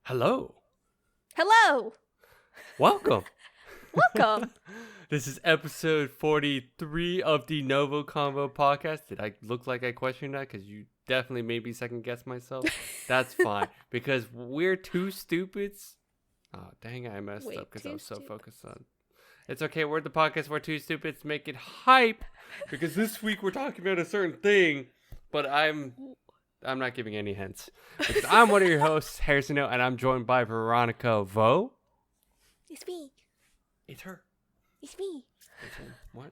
Hello. Hello. Welcome. Welcome. This is episode 43 of the NgoVo Convo podcast. Did I look like I questioned that? Because you definitely made me second guess myself. That's fine. Because we're two stupids. Oh, dang, I messed up because I was so focused on. It's okay. We're the podcast where two stupids make it hype. Because this week we're talking about a certain thing. But I'm not giving any hints. Because I'm one of your hosts, Harrison O, and I'm joined by Veronica Vo. It's me. It's her. It's me. It's him. What?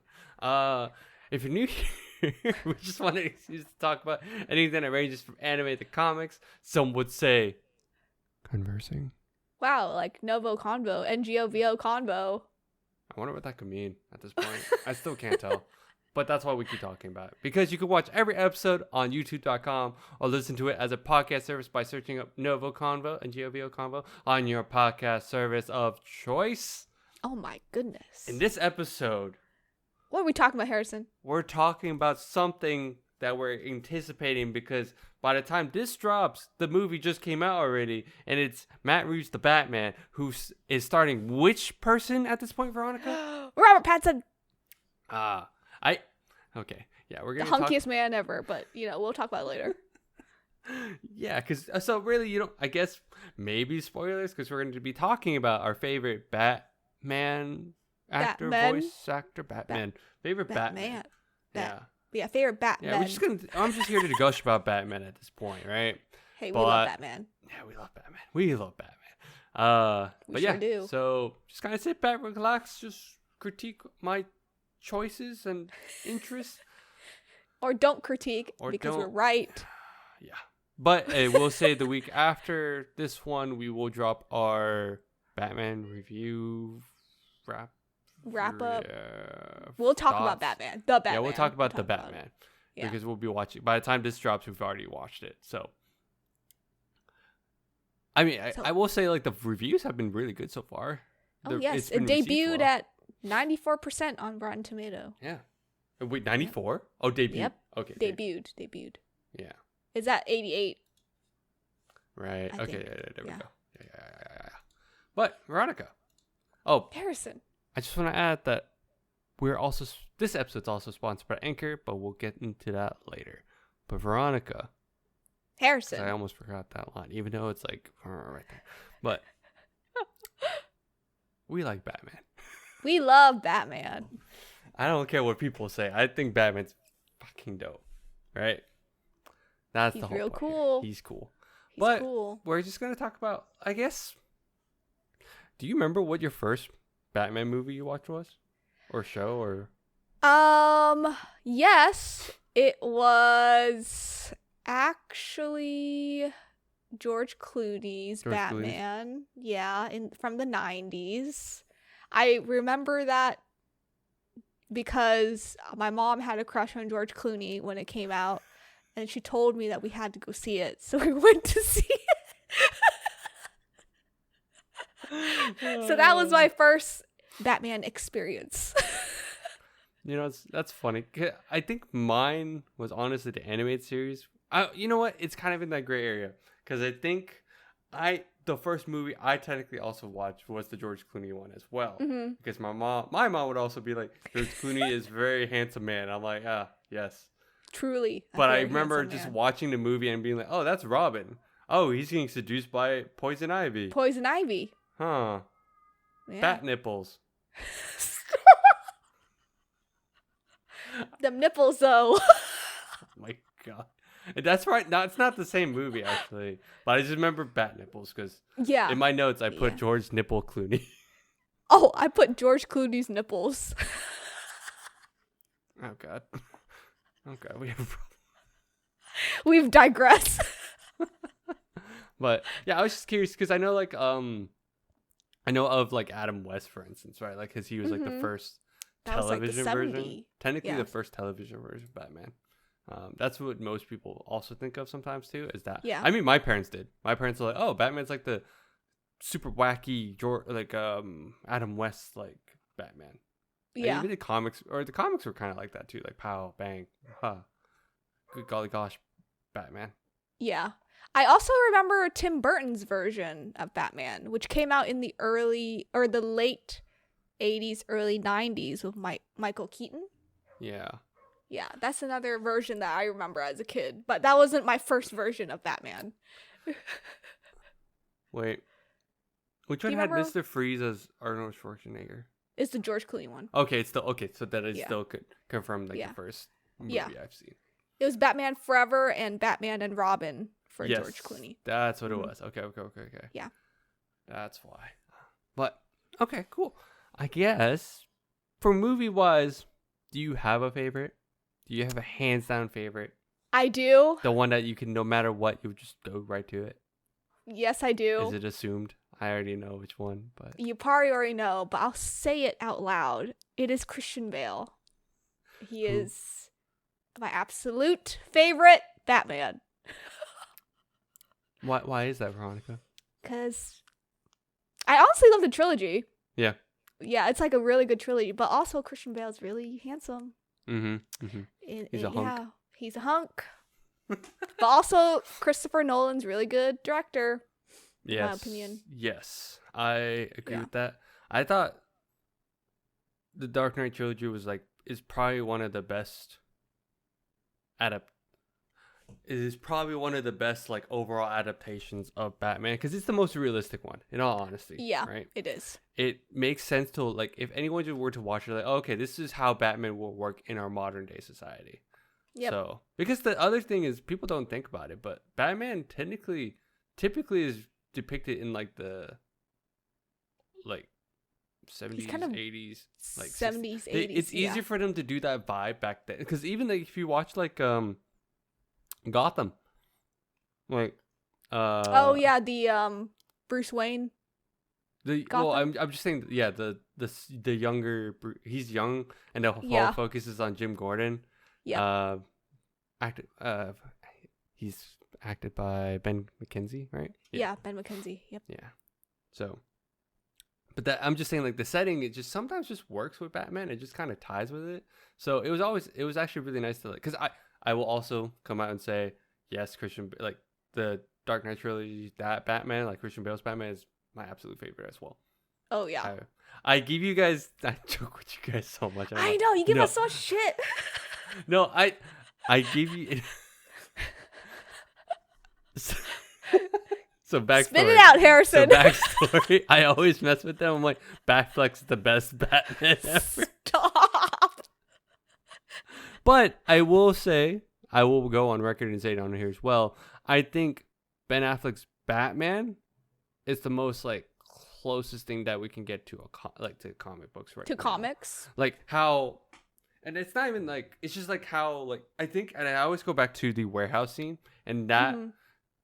If you're new here, we just want an excuse to talk about anything that ranges from anime to comics. Some would say conversing. Wow, like NgoVo Convo, NgoVo Convo. I wonder what that could mean at this point. I still can't tell. But that's why we keep talking about it. Because you can watch every episode on youtube.com or listen to it as a podcast service by searching up NgoVo Convo and NgoVo Convo on your podcast service of choice. Oh my goodness. In this episode, what are we talking about, Harrison? we're talking about something that we're anticipating because by the time this drops, the movie just came out already. And it's Matt Reeves' The Batman, who is starring which person at this point, Veronica? Robert Pattinson. Okay. Yeah, we're The going to hunkiest man ever, but, we'll talk about it later. Yeah, because so really, I guess maybe spoilers because we're going to be talking about our favorite Batman actor, voice actor, Batman. Favorite Batman. Yeah, favorite Batman. Yeah, I'm just here to gush about Batman at this point, right? Hey, we love Batman. Yeah, we love Batman. We love Batman. We sure do. So just kind of sit back, relax, just critique my choices and interests. Or don't critique because we're right. Yeah. But we'll say the week after this one, we will drop our Batman review wrap up. We'll talk about Batman. The Batman. Yeah, we'll talk about the Batman. Because we'll be watching. By the time this drops, we've already watched it. So, I mean, I will say, like, the reviews have been really good so far. Oh, yes. It debuted at 94% on Rotten Tomato. Yeah. Wait, 94? Oh, debuted. Yep. Okay. Debuted. Yeah. It's at 88. Right. I okay. think. There we Yeah. go. Yeah. But Veronica. Oh, Harrison. I just want to add that this episode's also sponsored by Anchor, but we'll get into that later. But Veronica. Harrison. I almost forgot that line, even though it's like right there. But we like Batman. We love Batman. I don't care what people say. I think Batman's fucking dope. Right? That's He's the whole real point cool. Here. He's cool. He's cool. We're just going to talk about, I guess, do you remember what your first Batman movie you watched was? Or show? Or Yes, it was actually George Clooney's Batman. Yeah, from the 90s. I remember that because my mom had a crush on George Clooney when it came out, and she told me that we had to go see it, so we went to see it. So that was my first Batman experience. That's funny. I think mine was honestly the animated series. You know what? It's kind of in that gray area because I think the first movie I technically also watched was the George Clooney one as well. Mm-hmm. Because my mom would also be like, George Clooney is a very handsome man. I'm like, yes. Truly. But I remember just watching the movie and being like, oh, that's Robin. Oh, he's getting seduced by Poison Ivy. Huh. Yeah. Bat nipples. Them nipples, though. Oh my God. That's right. No, it's not the same movie, actually. But I just remember bat nipples because in my notes, I put George Nipple Clooney. Oh, I put George Clooney's nipples. Oh, God. Okay, we have a problem. We've digressed. But, yeah, I was just curious because I know, like, I know of, like, Adam West, for instance, right? Like, because he was, like, the first television version. Technically, the first television version of Batman. That's what most people also think of sometimes too, is that. Yeah. I mean, my parents did. My parents were like, "Oh, Batman's like the super wacky, Adam West like Batman." Yeah. And even the comics were kind of like that too, like pow, bang, good golly gosh, Batman. Yeah, I also remember Tim Burton's version of Batman, which came out in the late 80s, early 90s with Michael Keaton. Yeah. Yeah, that's another version that I remember as a kid, but that wasn't my first version of Batman. Wait. Which Do one you had remember? Mr. Freeze as Arnold Schwarzenegger? It's the George Clooney one. Okay, so that is Yeah. still confirmed like Yeah. the first movie Yeah. I've seen. It was Batman Forever and Batman and Robin for Yes, George Clooney. That's what Mhm. it was. Okay. Yeah. That's why. But okay, cool. I guess for movie wise, do you have a favorite? Do you have a hands down favorite? I do. The one that you can, no matter what, you would just go right to it. Yes, I do. Is it assumed? I already know which one, but You probably already know, but I'll say it out loud. It is Christian Bale. He is my absolute favorite Batman. why is that, Veronica? Because I honestly love the trilogy. Yeah. Yeah, it's like a really good trilogy, but also Christian Bale's really handsome. Mm-hmm. He's a hunk. Yeah, he's a hunk. But also, Christopher Nolan's really good director. Yes. My opinion. Yes, I agree Yeah. with that. I thought the Dark Knight trilogy is probably one of the best It is probably one of the best like overall adaptations of Batman because it's the most realistic one. In all honesty, Yeah, right? it is. It makes sense to like if anyone were to watch it, like, oh, okay, this is how Batman will work in our modern day society. Yep. So because the other thing is people don't think about it, but Batman typically is depicted in like the 70s, kind of 80s, like 70s, 80s. It's easier for them to do that vibe back then because even like if you watch like Gotham, like oh yeah, the Bruce Wayne. I'm just saying, yeah, the younger he's young and the whole focus is on Jim Gordon. Yeah. He's acted by Ben McKenzie, right? Yeah, Ben McKenzie. Yep. Yeah. So, but that I'm just saying, like the setting, it just sometimes just works with Batman. It just kind of ties with it. So it was actually really nice to like, because I will also come out and say yes, like the Dark Knight trilogy, that Batman, like Christian Bale's Batman, is my absolute favorite as well. Oh yeah. I give you guys, I joke with you guys so much. I know you give us so much shit. No, I give you. So backstory. Spit it out, Harrison. So backstory. I always mess with them. I'm like, Batflex is the best Batman ever. Stop. But I will say, I will go on record and say it on here as well. I think Ben Affleck's Batman is the most like closest thing that we can get to to comic books right now. To comics. Like how, and it's not even like, it's just like how like I think, and I always go back to the warehouse scene and that. Mm-hmm.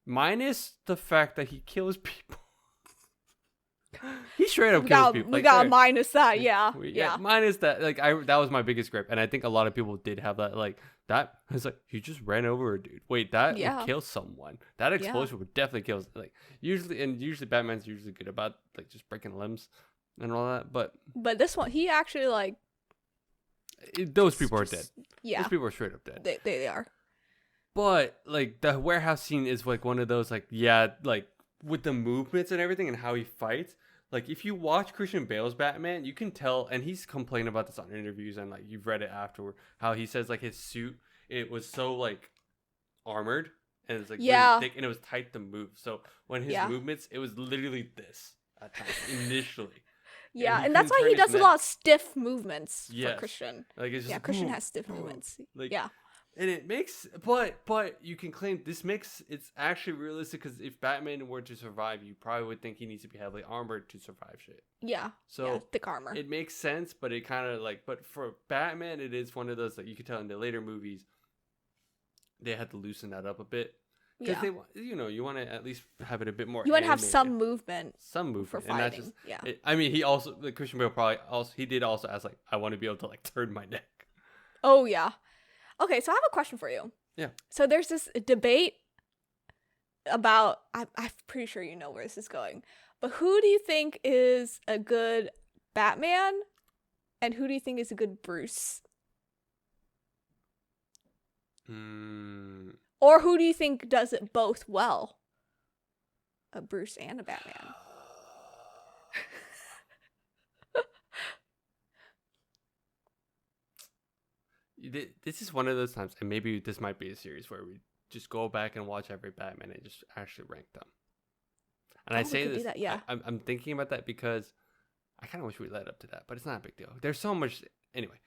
Minus the fact that he kills people. He straight up kills people. We gotta minus that, yeah. Minus that. Like that was my biggest grip. And I think a lot of people did have that. Like that was like, you just ran over a dude. Wait, that would kill someone. That explosion would definitely kill. Like usually Batman's usually good about like just breaking limbs and all that. But this one, he actually like. Those people are dead. Yeah. Those people are straight up dead. They are. But like the warehouse scene is like one of those like like with the movements and everything and how he fights. Like if you watch Christian Bale's Batman, you can tell, and he's complained about this on interviews and like you've read it afterward, how he says like his suit, it was so like armored and it's like really thick and it was tight to move. So when his movements, it was literally this at times initially. Yeah, and that's why he does a lot of stiff movements for Christian. Like it's just Christian has stiff movements. Like, yeah. And it makes, but you can claim it's actually realistic because if Batman were to survive, you probably would think he needs to be heavily armored to survive shit. Yeah. So thick armor. It makes sense, but it kind of like, but for Batman, it is one of those that you could tell in the later movies, they had to loosen that up a bit because they, you want to at least have it a bit more. You want to have some movement. Some movement for fighting. I mean, he also, the Christian Bale probably also, he did also ask like, I want to be able to like turn my neck. Oh yeah. Okay, so I have a question for you. Yeah. So there's this debate about, I'm pretty sure you know where this is going, but who do you think is a good Batman and who do you think is a good Bruce? Or who do you think does it both well? a Bruce and a Batman. This is one of those times, and maybe this might be a series where we just go back and watch every Batman and just actually rank them. And I say this, I'm thinking about that because I kind of wish we led up to that, but it's not a big deal. There's so much anyway.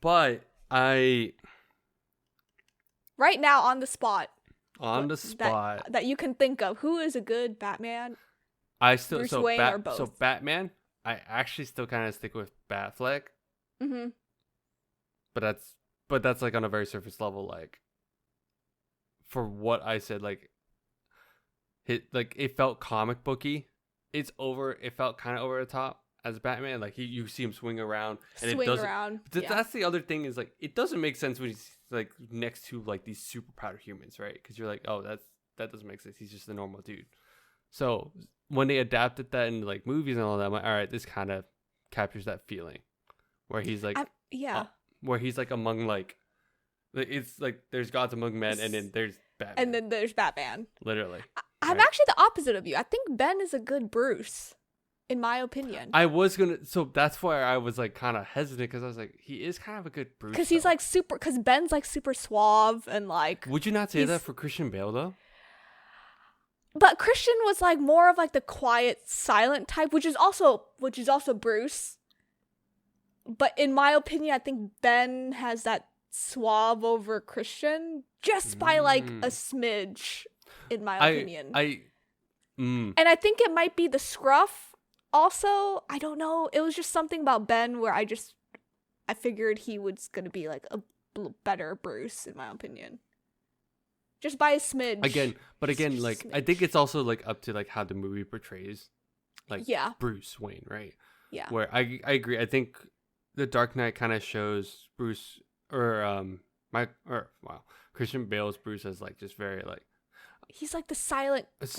But right now on the spot that you can think of, who is a good Batman? Bruce Wayne or both? So Batman, I actually still kind of stick with Batfleck. Mm-hmm. But that's like on a very surface level, like for what I said, like it felt comic booky. It felt kind of over the top as Batman. Like you see him swing around and that's the other thing is like it doesn't make sense when he's like next to like these super powered humans, right? Because you're like, oh, that doesn't make sense. He's just a normal dude. So when they adapted that in like movies and all that, I'm like, all right, this kind of captures that feeling where he's like, where he's like among like it's like there's gods among men and then there's Batman. And then there's Batman. Literally. I'm actually the opposite of you. I think Ben is a good Bruce, in my opinion. So that's why I was like kind of hesitant because I was like, he is kind of a good Bruce. Because he's like because Ben's like super suave and like. Would you not say that for Christian Bale though? But Christian was like more of like the quiet, silent type, which is also Bruce. But in my opinion, I think Ben has that suave over Christian just by like a smidge, in my opinion. And I think it might be the scruff also. I don't know. It was just something about Ben where I figured he was going to be like a better Bruce, in my opinion. Just by a smidge. Again, like smidge. I think it's also like up to like how the movie portrays like Bruce Wayne, right? Yeah. Where I agree. I think The Dark Knight kind of shows Bruce Christian Bale's Bruce as like just very like he's like the silent just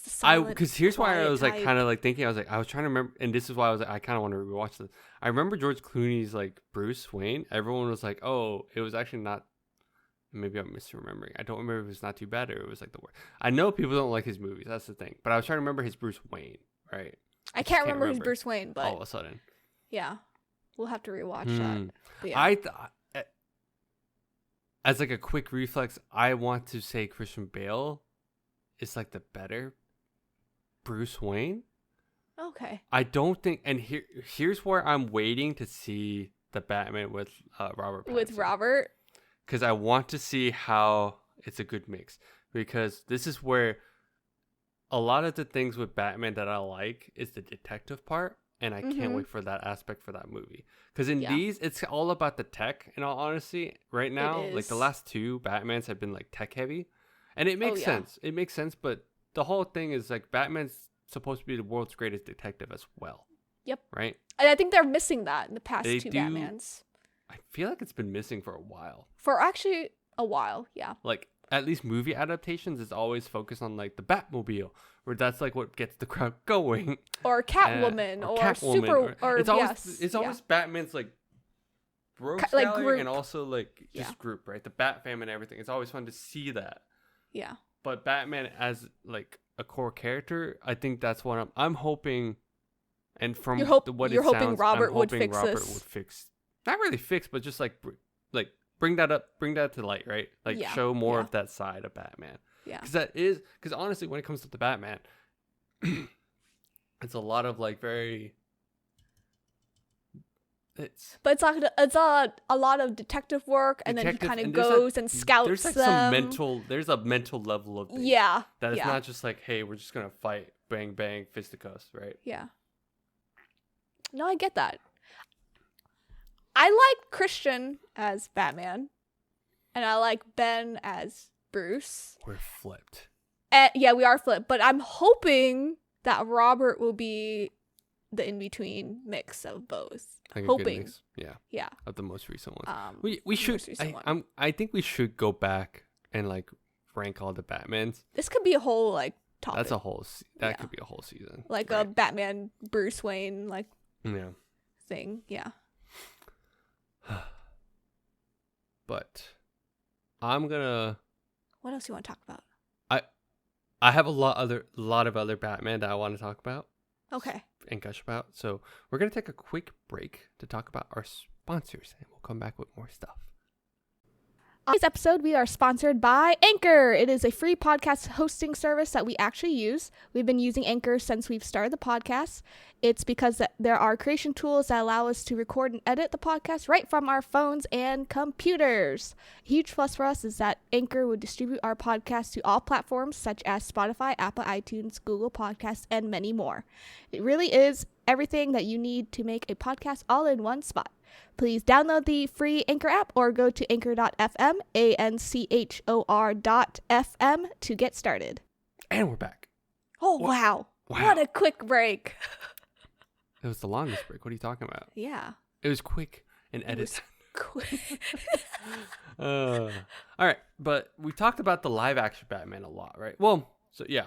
the silent. Because here's why I was like kind of like thinking. I was trying to remember, and this is why I was like I kind of want to rewatch this. I remember George Clooney's like Bruce Wayne. Everyone was like, oh, it was actually not. Maybe I'm misremembering. I don't remember if it was not too bad or it was like the worst. I know people don't like his movies. That's the thing. But I was trying to remember his Bruce Wayne, right? I can't remember his Bruce Wayne, but all of a sudden, yeah, we'll have to rewatch that. But yeah. I thought. As like a quick reflex, I want to say Christian Bale is like the better Bruce Wayne. Okay. I don't think, and here's where I'm waiting to see the Batman with Robert Pattinson. With Robert? Because I want to see how it's a good mix. Because this is where a lot of the things with Batman that I like is the detective part. And I can't wait for that aspect for that movie. Because in these, it's all about the tech, in all honesty. Right now, like the last two Batmans have been like tech heavy. And it makes sense. It makes sense. But the whole thing is like Batman's supposed to be the world's greatest detective as well. Yep. Right? And I think they're missing that in the past two Batmans. I feel like it's been missing for a while. For actually a while, yeah. Like at least movie adaptations is always focused on like the Batmobile. Where that's like what gets the crowd going, or Catwoman, it's always Batman's like rogues like gallery and also like just group, right? The Bat Fam and everything. It's always fun to see that. Yeah. But Batman as like a core character, I think that's what I'm hoping. And from you're hoping Robert would fix not really fix, but just like bring that to light, right? Like show more of that side of Batman. Yeah, because honestly, when it comes to the Batman, it's a lot of like it's a lot of detective work, and then he kind of goes and scouts. There's like there's a mental level of things that it's not just like, hey, we're just gonna fight, bang bang, fisticuffs, right? Yeah. No, I get that. I like Christian as Batman, and I like Ben as Bruce. We're flipped. Yeah, we are flipped. But I'm hoping that Robert will be the in-between mix of both. Like hoping. Mix. Yeah. Yeah. Of the most recent ones. We should. I think we should go back and like rank all the Batmans. This could be a whole like topic. That's a whole. That could be a whole season. Like a Batman Bruce Wayne like. Yeah. Thing. Yeah. But I'm gonna. What else do you want to talk about? I have a lot of other Batman that I want to talk about. Okay. And gush about. So we're gonna take a quick break to talk about our sponsors, and we'll come back with more stuff. On today's episode, we are sponsored by Anchor. It is a free podcast hosting service that we actually use. We've been using Anchor since we've started the podcast. It's because there are creation tools that allow us to record and edit the podcast right from our phones and computers. A huge plus for us is that Anchor would distribute our podcast to all platforms such as Spotify, Apple iTunes, Google Podcasts, and many more. It really is everything that you need to make a podcast all in one spot. Please download the free Anchor app or go to anchor.fm, anchor.fm to get started. And we're back. Oh, wow. What a quick break. It was the longest break. What are you talking about? Yeah. It was quick and edited. It was quick. All right. But we talked about the live action Batman a lot, right? Well, so yeah.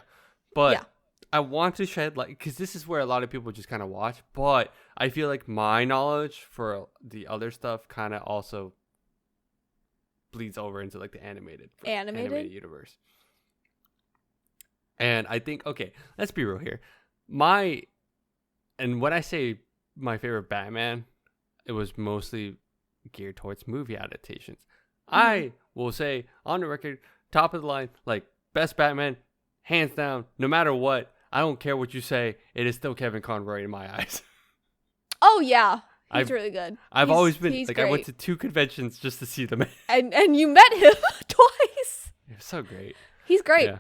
But yeah. I want to shed light because this is where a lot of people just kind of watch, but I feel like my knowledge for the other stuff kind of also bleeds over into like the animated universe. And I think, okay, let's be real here. And when I say my favorite Batman, it was mostly geared towards movie adaptations. I will say on the record, top of the line, like best Batman, hands down, no matter what. I don't care what you say. It is still Kevin Conroy in my eyes. Oh, yeah. He's really good. I've always been, like, great. I went to 2 conventions just to see the man. And you met him twice. It was so great. He's great. Yeah.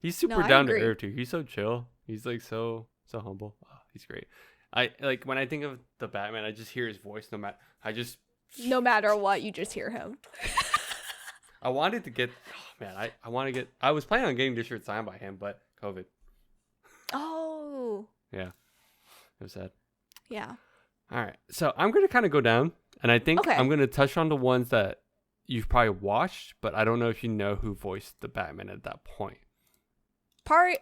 He's super down to earth, too. He's so chill. He's, like, so humble. Oh, he's great. Like, when I think of the Batman, I just hear his voice no matter what, you just hear him. I wanted to get, I was planning on getting this shirt signed by him, but COVID. Oh. Yeah. It was sad. Yeah. All right. So I'm going to kind of go down, and I think I'm going to touch on the ones that you've probably watched, but I don't know if you know who voiced the Batman at that point. I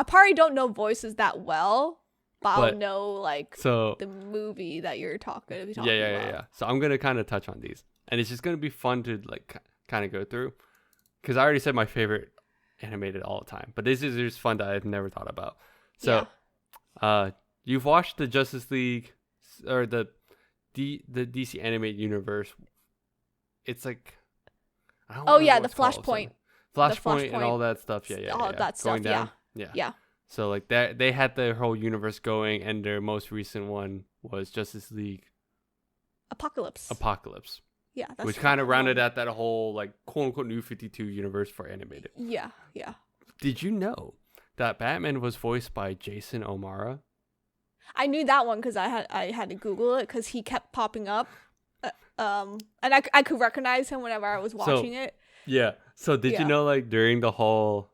probably don't know voices that well, but I'll know, like, the movie that you're talking about. Yeah. So I'm going to kind of touch on these, and it's just going to be fun to, like, kind of go through, because I already said my favorite animated all the time, but this is just fun that I've never thought about. So you've watched the Justice League or the DC animated universe. It's like the Flashpoint and all that stuff. All that stuff. Going down. Yeah. So like that, they had their whole universe going, and their most recent one was Justice League Apocalypse. Yeah, which kind of rounded out that whole, like, quote unquote New 52 universe for animated. Yeah. Did you know that Batman was voiced by Jason O'Mara? I knew that one because I had to Google it because he kept popping up, and I could recognize him whenever I was watching it. Yeah. So did you know, like, during the whole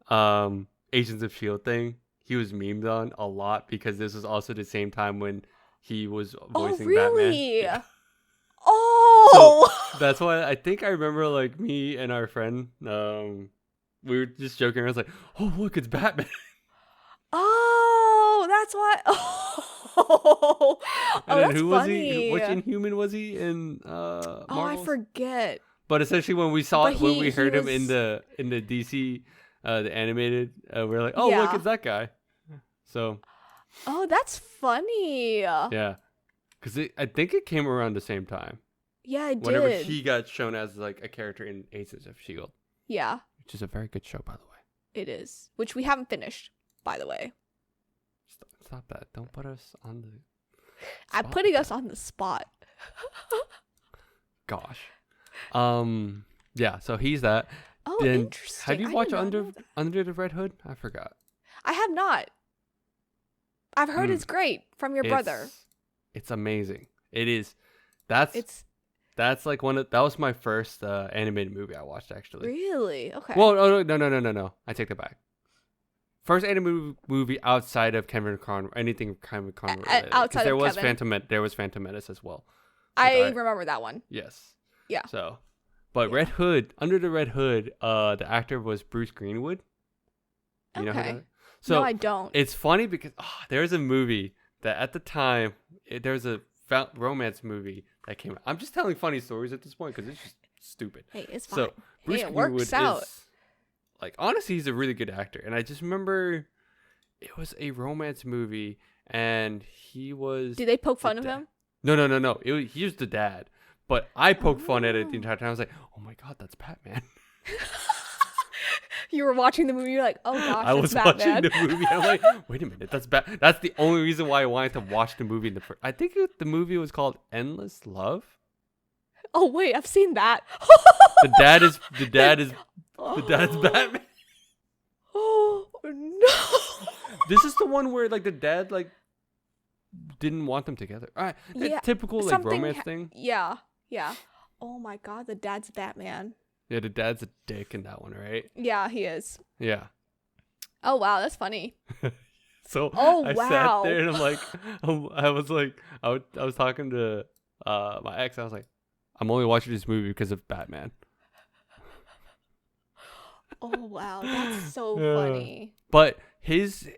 Agents of S.H.I.E.L.D. thing, he was memed on a lot because this was also the same time when he was voicing Batman. Oh, really? Yeah. Oh! So that's why I think I remember, like, me and our friend, we were just joking. I was like, oh, look, it's Batman. Oh, that's why. Oh, and then that's who funny. Was he? Which Inhuman was he in Marvel? Oh, I forget. But essentially, when we heard him in the DC, the animated, we were like, oh, look, it's that guy. So. Oh, that's funny. Yeah. Because I think it came around the same time. Yeah, it did. Whenever he got shown as, like, a character in Agents of S.H.I.E.L.D. Yeah. Which is a very good show, by the way. It is. Which we haven't finished, by the way. Stop that. Don't put us on the spot. I'm putting us on the spot. Gosh. Yeah, so he's that. Oh, then, interesting. Have you watched Under the Red Hood? I forgot. I have not. I've heard it's great from your brother. It's amazing. It is. That's like that was my first animated movie I watched, actually. Really? Okay. Well, no. I take that back. First animated movie outside of Kevin Conroy, anything Kevin Conroy related. Outside of Kevin. There was Phantom Menace as well. I remember that one. Yes. Yeah. So, but Red Hood, Under the Red Hood, the actor was Bruce Greenwood. You know who that is? So, no, I don't. It's funny because there's a movie that at the time, there's a romance movie that came out. I'm just telling funny stories at this point because it's just stupid. Hey, it's fine. So, Bruce it Greenwood works out. like honestly, he's a really good actor. And I just remember it was a romance movie, and he was. Did they poke fun of him? No. He was the dad, but I poked fun at it the entire time. I was like, "Oh my god, that's Batman." You were watching the movie. You're like, "Oh gosh, I was Batman. watching the movie. I'm like, "Wait a minute, that's That's the only reason why I wanted to watch the movie. I think the movie was called Endless Love. Oh wait, I've seen that. The dad's Batman. Oh no. This is the one where like the dad like didn't want them together. All right, Yeah, typical like something romance thing. Yeah. Oh my god, the dad's Batman. Yeah, the dad's a dick in that one, right? Yeah, he is. Yeah. Oh wow, that's funny. So Oh I wow. sat there and I'm like, I was talking to my ex. I was like, I'm only watching this movie because of Batman. Oh wow, that's so funny. But his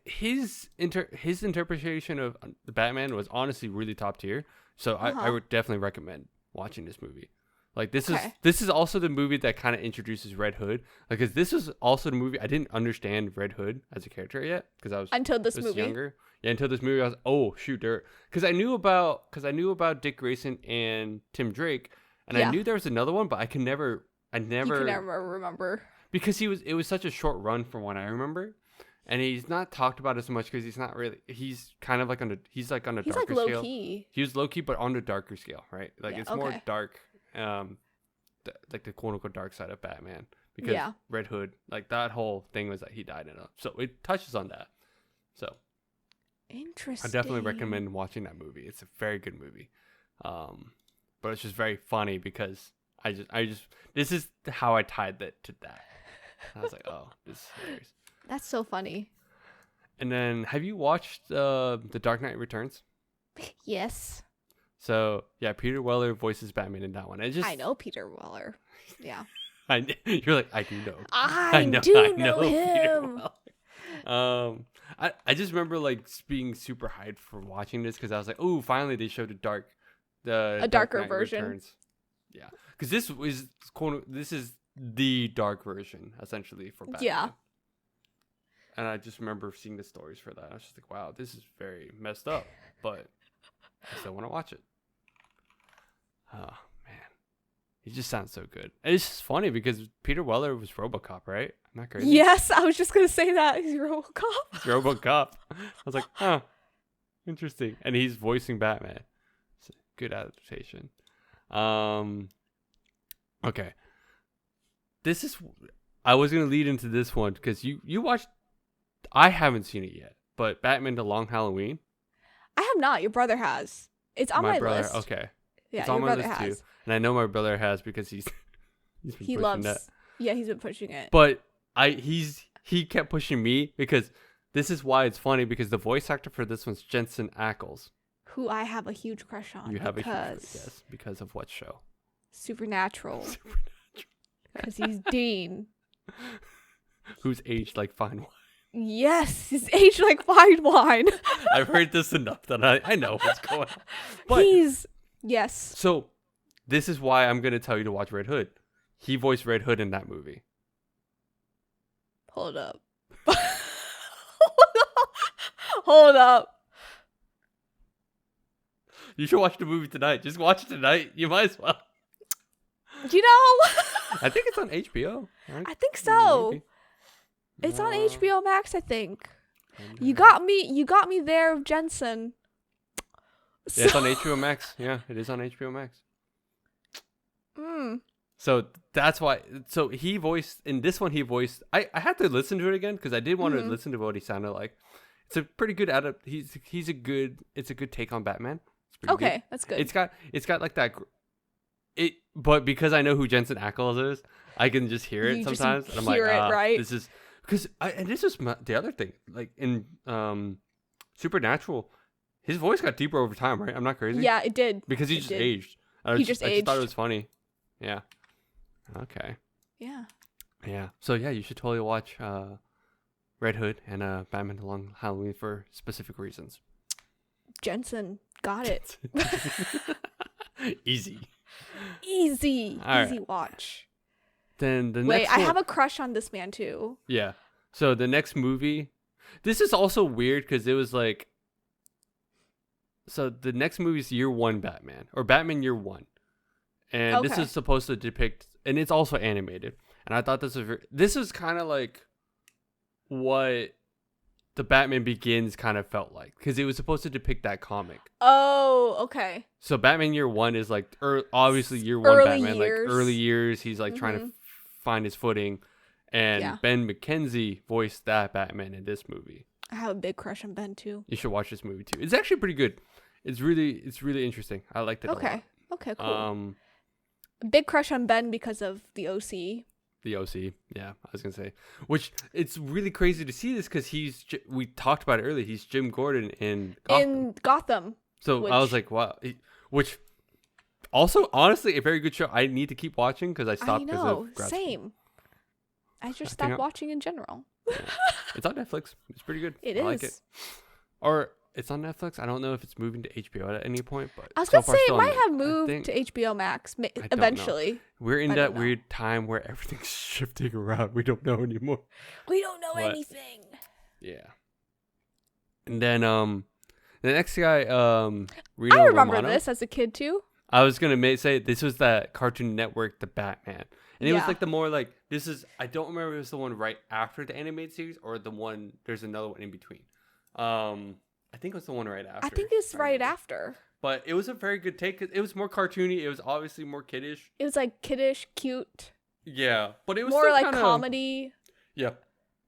interpretation of the Batman was honestly really top tier. So I would definitely recommend watching this movie. Like this is also the movie that kind of introduces Red Hood. Like, cause this was also the movie I didn't understand Red Hood as a character yet because I was until this movie younger. Yeah, until this movie I was shoot, because I knew about Dick Grayson and Tim Drake, and I knew there was another one, but I never you can never remember because it was such a short run from what I remember. And he's not talked about as much because he's kind of like he's on a darker like low scale. key. He was low key, but on the darker scale, right? Like it's more dark, like the quote unquote dark side of Batman. Because Red Hood, like that whole thing was that he died in it. So it touches on that. So interesting. I definitely recommend watching that movie. It's a very good movie. But it's just very funny because I just this is how I tied that to that. I was like, oh, this is hilarious. That's so funny. And then, have you watched The Dark Knight Returns? Yes. So yeah, Peter Weller voices Batman in that one. I know Peter Weller. Yeah. You're like, I do know. I know him. I just remember like being super hyped for watching this because I was like, oh, finally they showed a darker Knight version. Returns. Yeah, because this is the dark version essentially for Batman. Yeah. And I just remember seeing the stories for that. I was just like, wow, this is very messed up, but I still want to watch it. Oh, man. He just sounds so good. And it's just funny because Peter Weller was RoboCop, right? I'm not crazy. Yes, I was just going to say that. He's RoboCop. He's RoboCop. I was like, huh, interesting. And he's voicing Batman. It's a good adaptation. Okay. I was going to lead into this one because you watched. I haven't seen it yet, but Batman: The Long Halloween. I have not. Your brother has. It's on my brother, list. Okay. Yeah, it's on your my brother list has. too, and I know my brother has because he's been pushing loves. that. Yeah, he's been pushing it. But he kept pushing me because this is why it's funny because the voice actor for this one's Jensen Ackles, who I have a huge crush on. You have a huge crush, because of what show? Supernatural. Because he's Dean, who's aged like fine wine. Yes, he's aged like fine wine. I've heard this enough that I know what's going on. But yes. So this is why I'm gonna tell you to watch Red Hood. He voiced Red Hood in that movie. Hold up. Hold up. You should watch the movie tonight. Just watch it tonight. You might as well. You know? I think it's on HBO. Right? I think so. Maybe. It's on HBO Max, I think. You got me there, Jensen. Yeah, it's on HBO Max. Yeah, it is on HBO Max. So that's why. So he voiced in this one. I had to listen to it again because I did want to listen to what he sounded like. It's a pretty good It's a good take on Batman. It's okay, good. That's good. It's got like that. But because I know who Jensen Ackles is, I can just hear it sometimes. And I'm like, right? This is because and this is the other thing. Like in Supernatural, his voice got deeper over time, right? I'm not crazy. Yeah, it did. Because he aged. I just thought it was funny. Yeah. Okay. Yeah. Yeah. So yeah, you should totally watch Red Hood and Batman: The Long Halloween for specific reasons. Jensen got it. Easy. Easy All right. watch. Then the Wait, next I one, have a crush on this man too. yeah. So the next movie, this is also weird because it was like, so the next movie is Year One Batman or Batman Year One, and this Okay. is supposed to depict, and it's also animated. And I thought this is kind of like what the Batman Begins kind of felt like because it was supposed to depict that comic. Oh, okay. So Batman Year One is like obviously Year One Early Batman, years. like early years. He's like trying to find his footing, and Yeah. Ben McKenzie voiced that Batman in this movie. I have a big crush on Ben too. You should watch this movie too. It's actually pretty good. It's really interesting. I liked it a lot. Okay, cool. Big crush on Ben because of the OC. The OC, yeah, I was gonna say, which it's really crazy to see this because we talked about it earlier. He's Jim Gordon in Gotham. In Gotham. So I was like, wow. Which also, honestly, a very good show. I need to keep watching because I stopped. I know, same. I just stopped watching in general. Yeah. It's on Netflix. It's pretty good. It I is. like it. Or it's on Netflix. I don't know if it's moving to HBO at any point, but I was so gonna far say it still on might it. have moved to HBO Max don't know. eventually. We're in I that don't know. weird time where everything's shifting around. We don't know anymore. We don't know But- anything. Yeah. And then the next guy Reno I remember Romano. this as a kid too. I was gonna say this was that Cartoon Network, the Batman, and it was Yeah. like the more like this is. I don't remember if it was the one right after the animated series or the one. There's another one in between. I think it was the one right after. I think it's if I right remember. after. But it was a very good take. 'Cause it was more cartoony. It was obviously more kiddish. It was like kiddish, cute, Yeah, but it was more still like kinda, comedy. Yeah,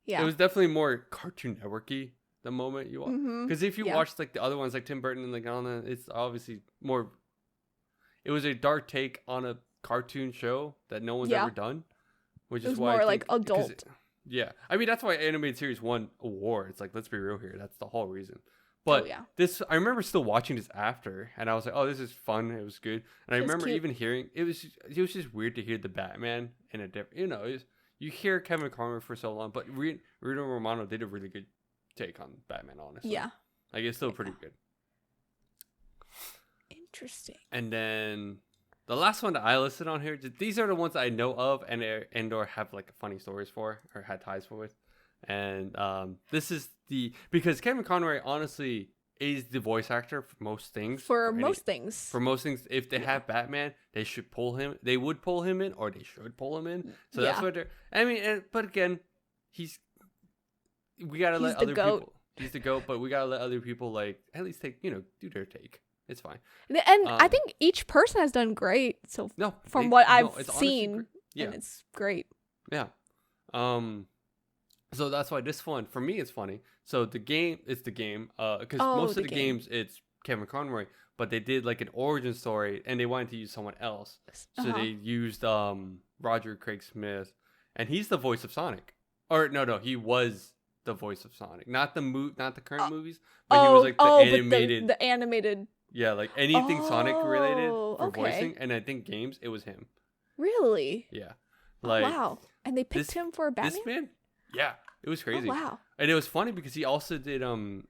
Yeah. it was definitely more Cartoon Networky the moment you watch. Mhm. Because if you Yeah. watch like the other ones, like Tim Burton and like all that, it's obviously more. It was a dark take on a cartoon show that no one's Yeah. ever done, which It is was why I more like think- 'cause adult. yeah, I mean that's why animated series won awards. Like, let's be real here, that's the whole reason. But yeah. this, I remember still watching this after, and I was like, "Oh, this is fun. It was good." And I It was remember cute. even hearing it was just weird to hear the Batman in a different. You hear Kevin Conroy for so long, but Reno Romano did a really good take on Batman. Honestly, Yeah. like it's still pretty good. Interesting. And then the last one that I listed on here, these are the ones I know of and or have like funny stories for or had ties with. And this is because Kevin Conroy honestly is the voice actor for most things. For most things. For most things, if they have Batman, they should pull him. They would pull him in, or they should pull him in. So that's Yeah. what they're. I mean, but again, we gotta let the other goat. people. He's the goat, but we gotta let other people like at least take do their take. It's fine. And I think each person has done great. So No, from what I've it's honestly seen, great. Yeah. and it's great. Yeah. So that's why this one for me is funny. So it's the game because most of the games it's Kevin Conroy, but they did like an origin story and they wanted to use someone else. So they used Roger Craig Smith, and he's the voice of Sonic. Or no, he was the voice of Sonic, not the current movies, but he was like the animated. The animated. Yeah, like anything Sonic related Oh, for okay. voicing, and I think games it was him. Really? Yeah. Oh, Like wow. And they picked this- him for a Batman? This man, yeah, it was crazy. Oh, wow. And it was funny because he also did do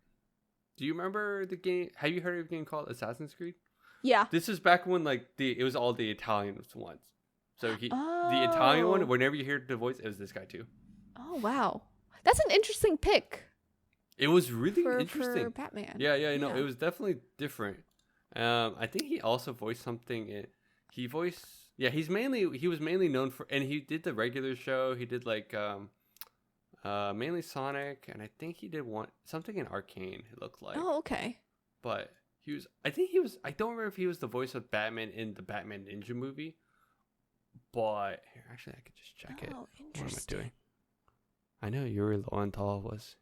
you remember the game? Have you heard of a game called Assassin's Creed? Yeah. This is back when like it was all the Italian ones. So the Italian Oh. one, whenever you hear the voice, it was this guy too. Oh, wow. That's an interesting pick It was really for interesting. Batman. Yeah, it Yeah. was definitely different. I think he also voiced something he was mainly known for, and he did the regular show. He did like mainly Sonic, and I think he did something in Arcane, it looked like. Oh, okay. But I don't remember if he was the voice of Batman in the Batman Ninja movie. But here, actually I could just check it. Oh, What am I interesting. doing? I know Yuri Lowenthal was.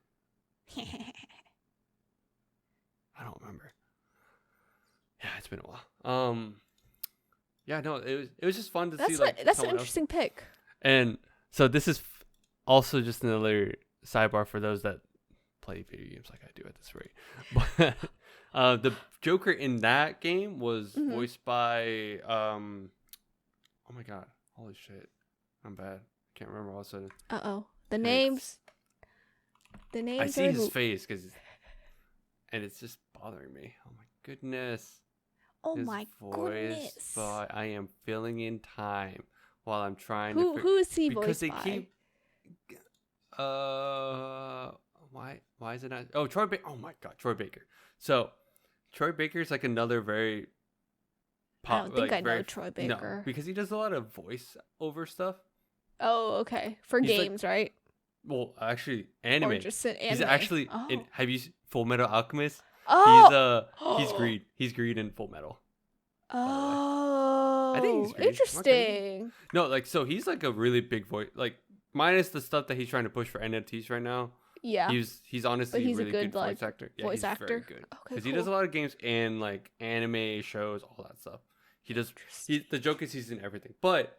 I don't remember. Yeah, it's been a while. Yeah, no, it was just fun to see like That's an someone else. interesting pick. And so this is also just another sidebar for those that play video games like I do at this rate. But the Joker in that game was voiced by oh my god, holy shit, I'm bad. Can't remember all of a sudden. Uh-oh. The names. The names. I see are his face and it's just bothering me. Oh my goodness. Oh His my voice, goodness. But I am filling in time while I'm trying Who is he because voiced they by? keep why is it not? Oh, Troy Baker. Oh my God, Troy Baker. So Troy Baker is like another very I don't think like I know very Troy no, Baker. because he does a lot of voice over stuff. Oh, okay. For He's like- games, right? Well, actually, anime. Or just an anime. He's actually oh. in. Have you Full Metal Alchemist? Oh. He's Greed. He's Greed in Full Metal. Oh. I think he's Greed. Interesting. No, like so he's like a really big voice. Like minus the stuff that he's trying to push for NFTs right now. Yeah. He's honestly But he's a really good, voice like, actor. Yeah, voice he's actor? very good Okay, because he does a cool. lot of games and like anime shows, all that stuff. He does. The joke is he's in everything. But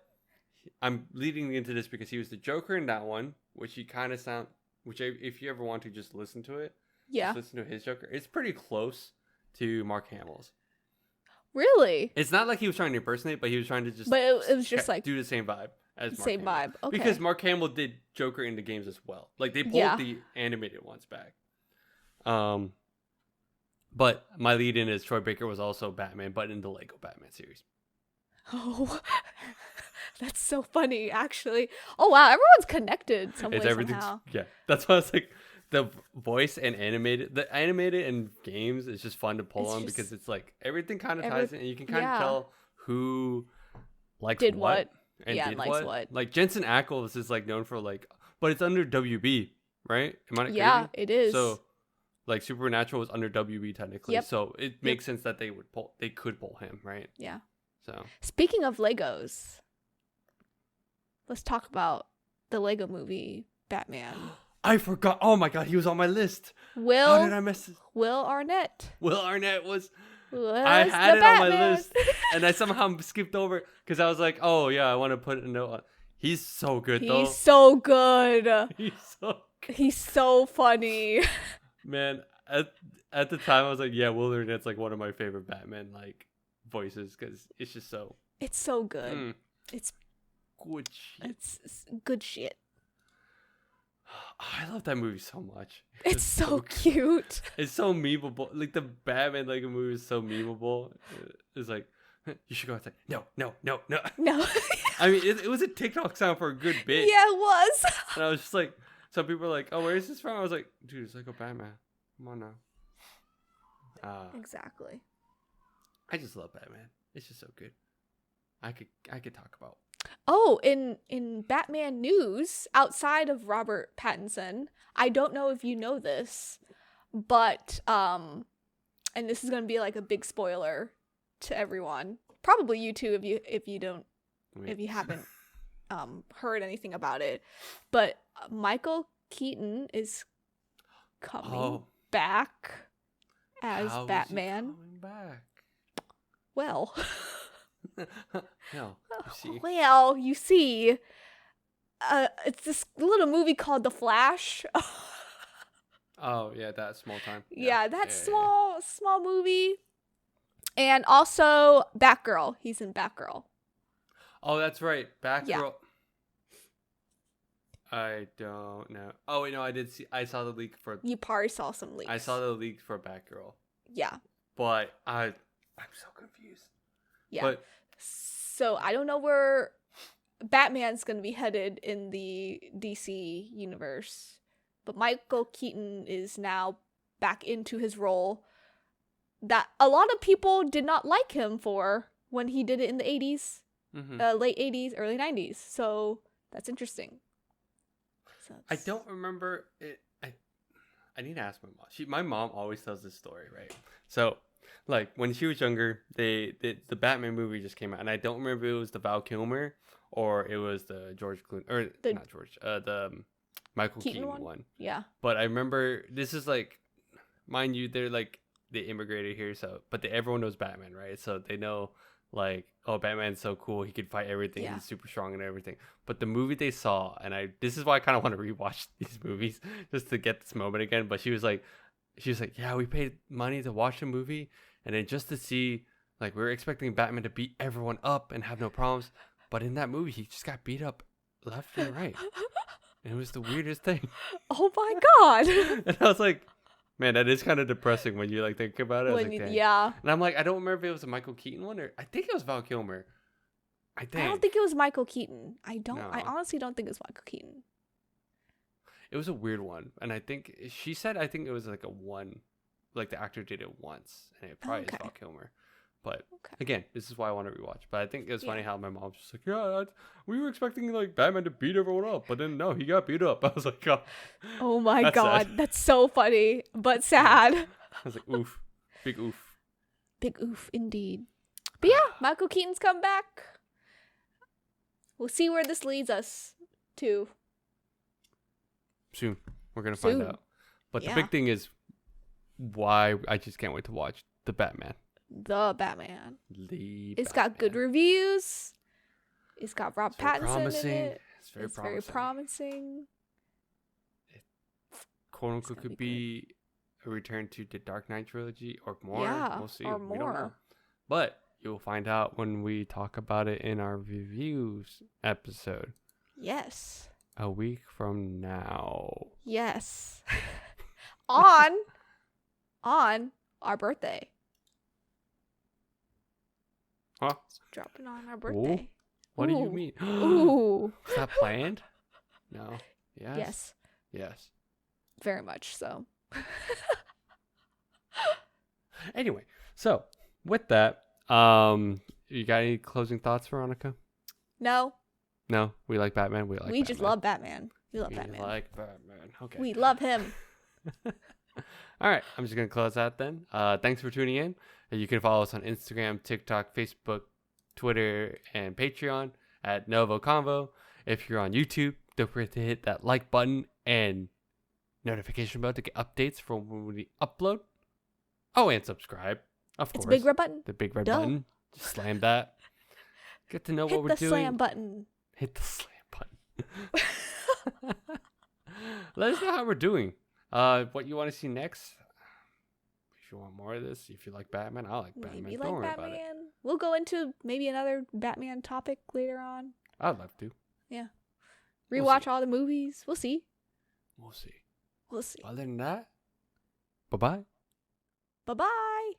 I'm leading into this because he was the Joker in that one, which he kind of sound. Which if you ever want to just listen to it, Yeah. just listen to his Joker. It's pretty close to Mark Hamill's. Really? It's not like he was trying to impersonate, but he was trying to just. But it was just like do the same vibe as Mark same Hamill. vibe. Okay. Because Mark Hamill did Joker in the games as well. Like they pulled Yeah. the animated ones back. But my lead-in is Troy Baker was also Batman, but in the Lego Batman series. Oh, that's so funny, actually. Oh wow, everyone's connected some way somehow. Yeah, that's why I was like, the voice and the animated and games is just fun to pull It's on just- because it's like everything kind of ties in, and you can kind yeah. of tell who likes Did what? and Yeah, did likes what. Like Jensen Ackles is like known for like, but it's under WB, right? Am I not Yeah, crazy? it is. So, like Supernatural was under WB technically, Yep. so it makes sense that they could pull him, right? Yeah. So Speaking of Legos, let's talk about the Lego movie Batman. I forgot. Oh my God, he was on my list. How did I miss it? Will Arnett. Will Arnett was. Was I had the it on my Batman. list, and I somehow skipped over because I was like, "Oh yeah, I want to put a note on." He's so good though. He's so good. He's so good. He's so funny. Man. At the time, I was like, "Yeah, Will Arnett's like one of my favorite Batman like voices because it's just so It's so good. It's good shit." it's good shit. I love that movie so much. It's so cute. It's so memeable. Like the Batman Lego movie is so memeable. It's like, you should go outside. No. No. I mean, it was a TikTok sound for a good bit. Yeah, it was. And I was just like, some people are like, oh, where is this from? I was like, dude, it's Lego Batman. Come on now. Exactly. I just love Batman. It's just so good. I could talk about. Oh, in Batman news, outside of Robert Pattinson, I don't know if you know this, but and this is gonna be like a big spoiler to everyone, probably you too if you haven't heard anything about it, but Michael Keaton is coming back as How is he Batman. coming back? Well. No, you see. Well, you see, it's this little movie called The Flash. Oh yeah, that small time. Yeah, that small movie. And also Batgirl. He's in Batgirl. Oh, that's right, Batgirl. Yeah. I don't know. Oh wait, no, I saw the leak for. You probably saw some leaks. I saw the leak for Batgirl, Yeah. but I'm so confused. Yeah. But So I don't know where Batman's gonna be headed in the DC universe, but Michael Keaton is now back into his role that a lot of people did not like him for when he did it in the 80s, late 80s, early 90s. So that's interesting. So I don't remember it. I need to ask my mom. My mom always tells this story, right? So, like when she was younger, the Batman movie just came out, and I don't remember if it was the Val Kilmer or it was the George Clooney or not George, the Michael Keaton one. Yeah. But I remember this is like, mind you, they immigrated here, so everyone knows Batman, right? So they know like, oh, Batman's so cool, he could fight everything, he's super strong and everything. But the movie they saw, and this is why I kind of want to rewatch these movies just to get this moment again. But she was like, yeah, we paid money to watch the movie, and then just to see, like, we were expecting Batman to beat everyone up and have no problems, but in that movie he just got beat up left and right, and it was the weirdest thing. Oh my god. And I was like, man, that is kind of depressing when you like think about it. Yeah. And I'm like, I don't remember if it was a Michael Keaton one or I think it was Val Kilmer. I think. I don't think it was Michael Keaton. I No. honestly don't think it was Michael Keaton. It was a weird one, and I think she said I think it was like a one, like the actor did it once, and it probably is Val Kilmer. But again, this is why I want to rewatch. But I think it was funny how my mom was just like, yeah, we were expecting like Batman to beat everyone up, but then no, he got beat up. I was like, oh my god, sad. that's so funny, but sad. I was like, oof, big oof, big oof indeed. But yeah, Michael Keaton's come back. We'll see where this leads us to. Soon, we're gonna find out. But the big thing is why I just can't wait to watch the Batman. The Batman. It's got good reviews. It's got Rob Pattinson in it. It's very promising. It, quote unquote could be a return to the Dark Knight trilogy or more. Yeah, we'll see. or We don't know. more. But you'll find out when we talk about it in our reviews episode. Yes. A week from now. Yes. on our birthday. Huh? Dropping on our birthday. Ooh. What do you mean? Ooh. Is that planned? No. Yes. Yes. Very much so. Anyway, so with that, you got any closing thoughts, Veronica? No. No, we like Batman. We just love Batman. We love we Batman. like Batman. Okay. We love him. All right, I'm just gonna close that then. Thanks for tuning in. You can follow us on Instagram, TikTok, Facebook, Twitter, and Patreon at NgoVo Convo. If you're on YouTube, don't forget to hit that like button and notification bell to get updates from when we upload. Oh, and subscribe. Of course. It's a big red button. The big red button. Just slam that. Get to know what we're doing. Hit the slam button. Hit the slam button. Let us know how we're doing. What you want to see next. If you want more of this, if you like Batman, I like Batman. Maybe Don't like worry Batman. about it. We'll go into maybe another Batman topic later on. I'd love to. Yeah. We'll Rewatch see. all the movies. We'll see. We'll see. We'll see. Other than that, bye-bye. Bye-bye.